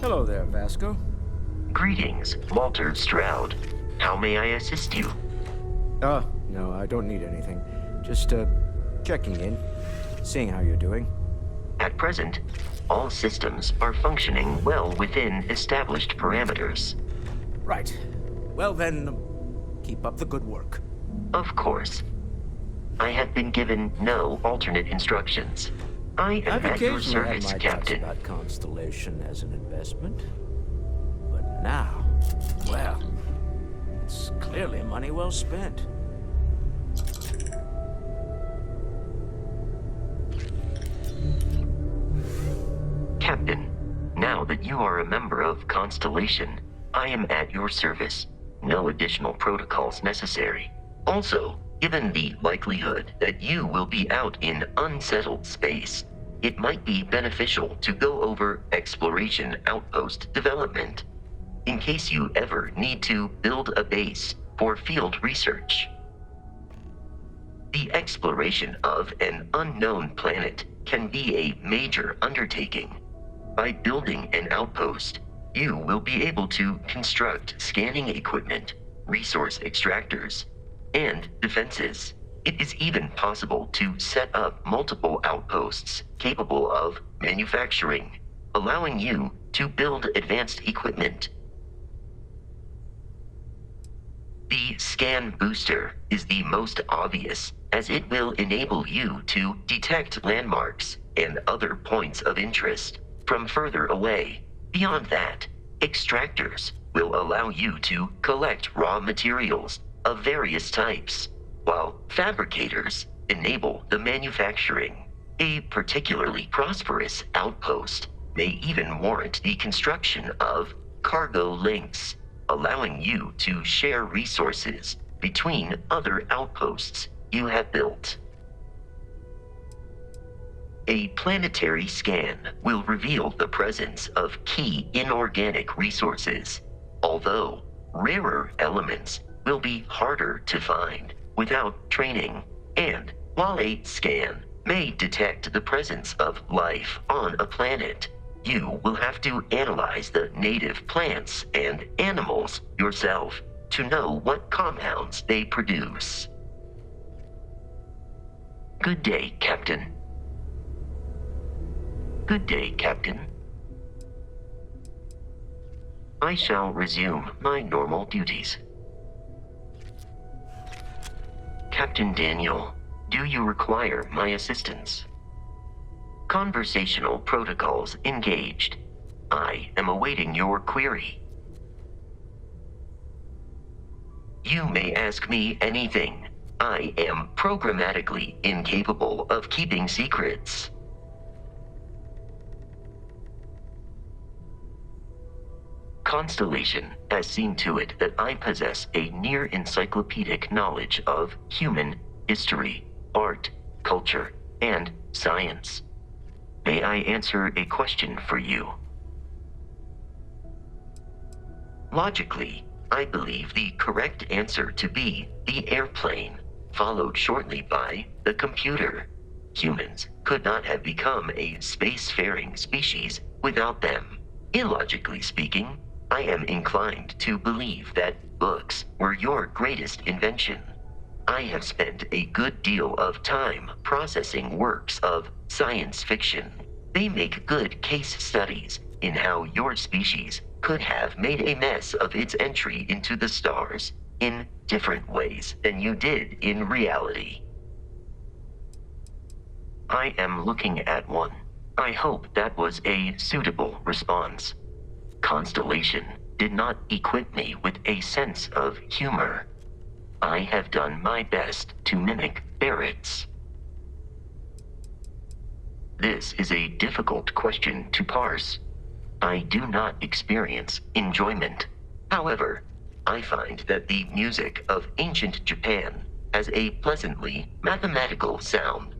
Hello there, Vasco. Greetings, Walter Stroud. How may I assist you? No, I don't need anything. Just, checking in, seeing how you're doing. At present, all systems are functioning well within established parameters. Right. Well then, keep up the good work. Of course. I have been given no alternate instructions. I am I've at your occasionally had service, my doubts Captain. about Constellation as an investment. But now, well, it's clearly money well spent. Captain, now that you are a member of Constellation, I am at your service. No additional protocols necessary. Also, given the likelihood that you will be out in unsettled space, it might be beneficial to go over exploration outpost development, in case you ever need to build a base for field research. The exploration of an unknown planet can be a major undertaking. By building an outpost, you will be able to construct scanning equipment, resource extractors, and defenses. It is even possible to set up multiple outposts capable of manufacturing, allowing you to build advanced equipment. The scan booster is the most obvious, as it will enable you to detect landmarks and other points of interest from further away. Beyond that, extractors will allow you to collect raw materials of various types, while fabricators enable the manufacturing. A particularly prosperous outpost may even warrant the construction of cargo links, allowing you to share resources between other outposts you have built. A planetary scan will reveal the presence of key inorganic resources, although rarer elements will be harder to find without training. And while a scan may detect the presence of life on a planet, you will have to analyze the native plants and animals yourself to know what compounds they produce. Good day, Captain. Good day, Captain. I shall resume my normal duties. Captain Daniel, do you require my assistance? Conversational protocols engaged. I am awaiting your query. You may ask me anything. I am programmatically incapable of keeping secrets. Constellation has seen to it that I possess a near-encyclopedic knowledge of human history, art, culture, and science. May I answer a question for you? Logically, I believe the correct answer to be the airplane, followed shortly by the computer. Humans could not have become a spacefaring species without them. Illogically speaking, I am inclined to believe that books were your greatest invention. I have spent a good deal of time processing works of science fiction. They make good case studies in how your species could have made a mess of its entry into the stars in different ways than you did in reality. I am looking at one. I hope that was a suitable response. Constellation did not equip me with a sense of humor. I have done my best to mimic Barrett's. This is a difficult question to parse. I do not experience enjoyment. However, I find that the music of ancient Japan has a pleasantly mathematical sound.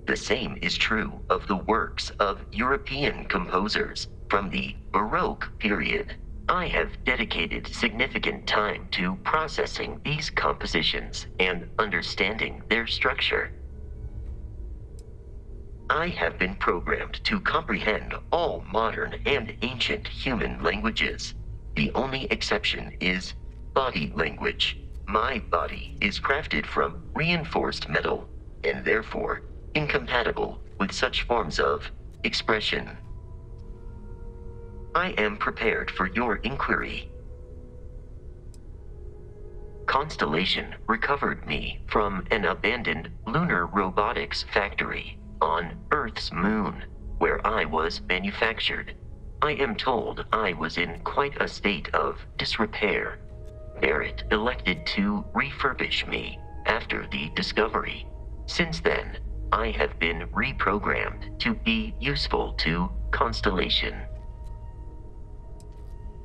The same is true of the works of European composers from the Baroque period. I have dedicated significant time to processing these compositions and understanding their structure. I have been programmed to comprehend all modern and ancient human languages. The only exception is body language. My body is crafted from reinforced metal and therefore incompatible with such forms of expression. I am prepared for your inquiry. Constellation recovered me from an abandoned lunar robotics factory on Earth's moon, where I was manufactured. I am told I was in quite a state of disrepair. Barrett elected to refurbish me after the discovery. Since then, I have been reprogrammed to be useful to Constellation.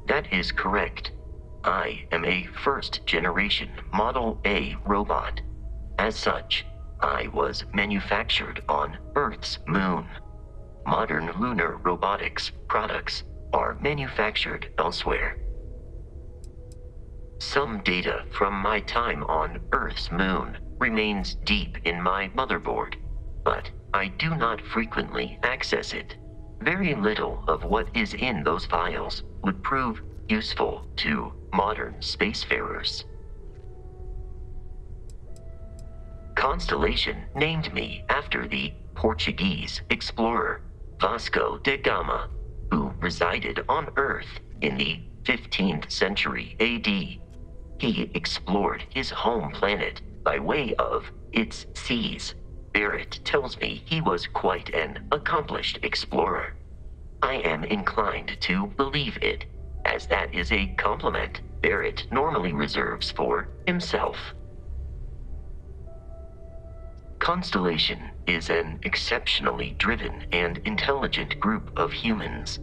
That is correct. I am a first-generation Model A robot. As such, I was manufactured on Earth's moon. Modern lunar robotics products are manufactured elsewhere. Some data from my time on Earth's moon remains deep in my motherboard, but I do not frequently access it. Very little of what is in those files would prove useful to modern spacefarers. Constellation named me after the Portuguese explorer Vasco da Gama, who resided on Earth in the 15th century AD. He explored his home planet by way of its seas. Barrett tells me he was quite an accomplished explorer. I am inclined to believe it, as that is a compliment Barrett normally reserves for himself. Constellation is an exceptionally driven and intelligent group of humans.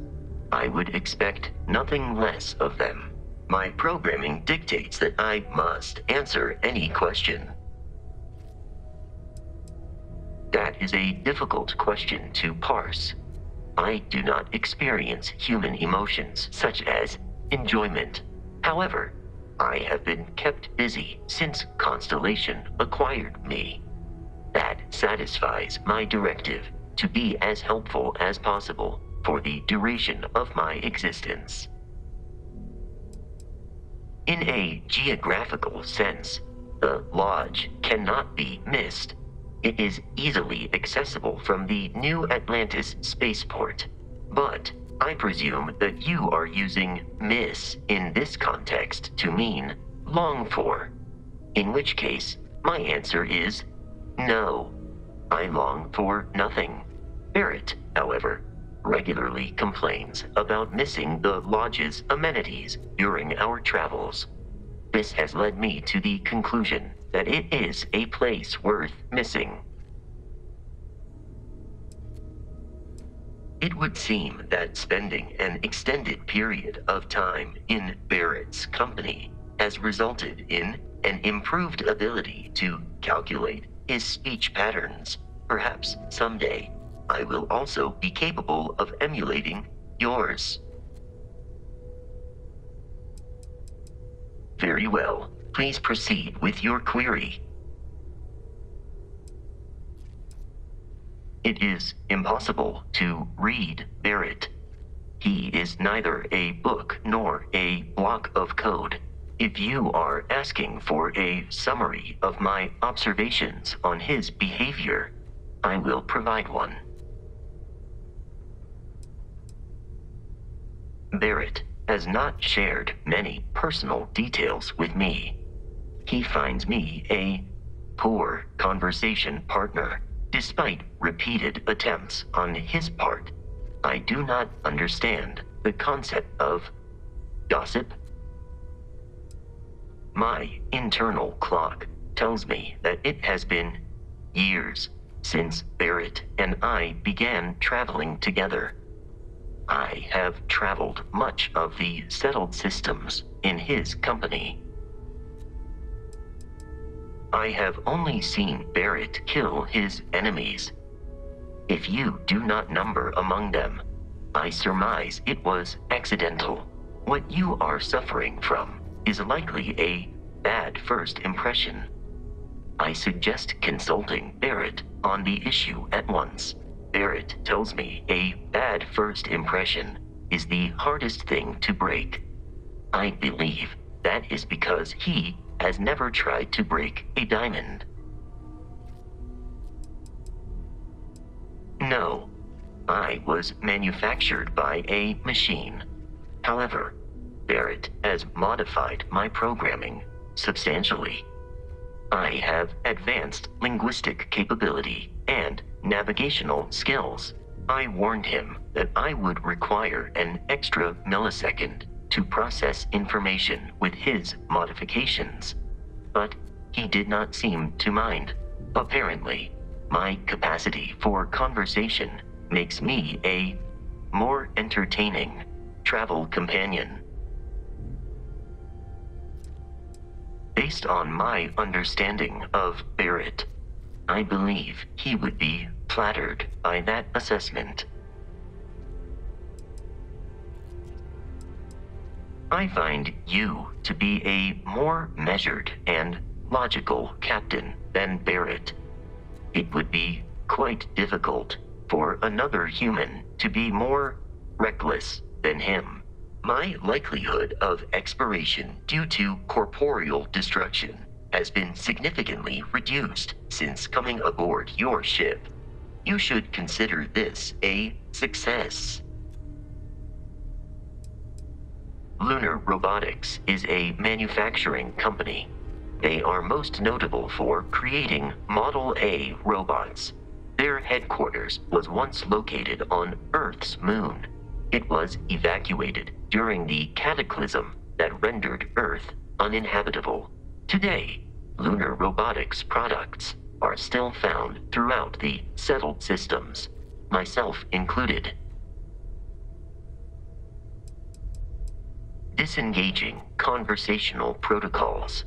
I would expect nothing less of them. My programming dictates that I must answer any question. That is a difficult question to parse. I do not experience human emotions such as enjoyment. However, I have been kept busy since Constellation acquired me. That satisfies my directive to be as helpful as possible for the duration of my existence. In a geographical sense, the Lodge cannot be missed. It is easily accessible from the New Atlantis spaceport, but I presume that you are using miss in this context to mean long for, in which case my answer is no. I long for nothing. Barrett, however, regularly complains about missing the Lodge's amenities during our travels. This has led me to the conclusion that it is a place worth missing. It would seem that spending an extended period of time in Barrett's company has resulted in an improved ability to calculate his speech patterns. Perhaps someday I will also be capable of emulating yours. Very well. Please proceed with your query. It is impossible to read Barrett. He is neither a book nor a block of code. If you are asking for a summary of my observations on his behavior, I will provide one. Barrett has not shared many personal details with me. He finds me a poor conversation partner, despite repeated attempts on his part. I do not understand the concept of gossip. My internal clock tells me that it has been years since Barrett and I began traveling together. I have traveled much of the settled systems in his company. I have only seen Barrett kill his enemies. If you do not number among them, I surmise it was accidental. What you are suffering from is likely a bad first impression. I suggest consulting Barrett on the issue at once. Barrett tells me a bad first impression is the hardest thing to break. I believe that is because he has never tried to break a diamond. No, I was manufactured by a machine. However, Barrett has modified my programming substantially. I have advanced linguistic capability and navigational skills. I warned him that I would require an extra millisecond to process information with his modifications, but he did not seem to mind. Apparently, my capacity for conversation makes me a more entertaining travel companion. Based on my understanding of Barrett, I believe he would be flattered by that assessment. I find you to be a more measured and logical captain than Barrett. It would be quite difficult for another human to be more reckless than him. My likelihood of expiration due to corporeal destruction has been significantly reduced since coming aboard your ship. You should consider this a success. Lunar Robotics is a manufacturing company. They are most notable for creating Model A robots. Their headquarters was once located on Earth's moon. It was evacuated during the cataclysm that rendered Earth uninhabitable. Today, Lunar Robotics products are still found throughout the settled systems, myself included. Disengaging conversational protocols.